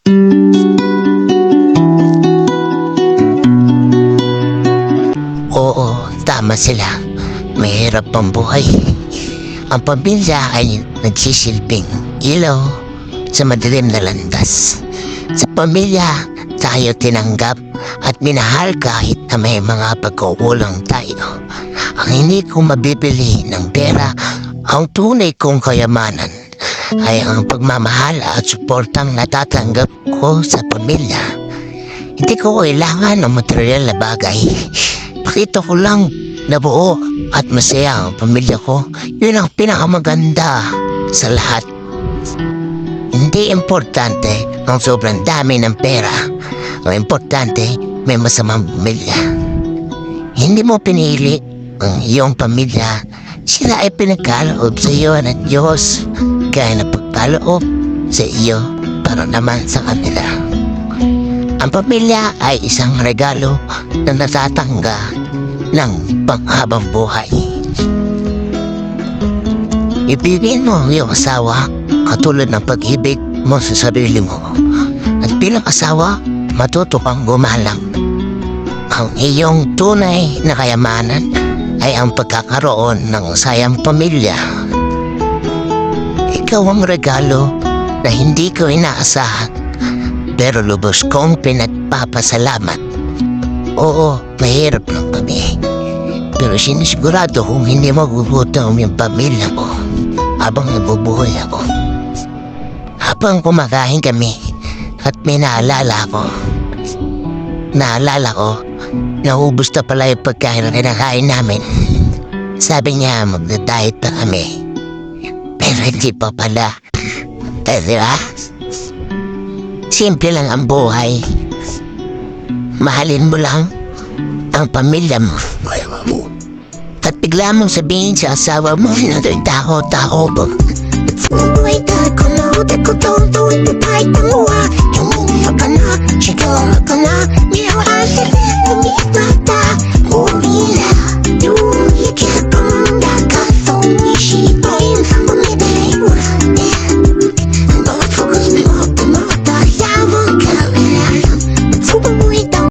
Oo, tama sila. Mahirap ang buhay. Ang pamilya ay nagsisilbing ilaw sa madilim na landas. Sa pamilya, tayo tinanggap at minahal kahit na may mga pagkukulang tayo. Ang hindi ko mabibili ng pera, ang tunay kong kayamanan ay ang pagmamahal at suportang natatanggap ko sa pamilya. Hindi ko kailangan ng material na bagay. Pakita ko lang na buo at masaya ang pamilya ko. Yun ang pinakamaganda sa lahat. Hindi importante ang sobrang dami ng pera. Ang importante, may masamang pamilya. Hindi mo pinili ang iyong pamilya. Sila ay pinagkaloob sa iyo ng Diyos. Kaya napagkaloob sa iyo para naman sa kanila. Ang pamilya ay isang regalo na natatangga ng panghabang buhay. Ibigin mo ang iyong asawa katulad ng pag-ibig mo sa sarili mo. At bilang asawa, matuto kang gumalang. Ang iyong tunay na kayamanan ay ang pagkakaroon ng sayang pamilya. Ikaw ang regalo na hindi ko inaasahan, pero lubos kong pinagpapasalamat. Oo, mahirap lang kami, pero sinisigurado kong hindi magugutom yung pamilya ko habang nabubuhay ako. Habang kumakain kami at may naalala ko, naubos na pala yung pagkain na kinakain namin. Sabi niya magda-diet na kami, pero hindi pa pala. Diba? Simple lang ang buhay. Mahalin mo lang ang pamilya mo. At bigla mong sabihin sa asawa mo na tako ba? Buhay ko na utak ko tong tuwing kahit ang uwa. Yung ka na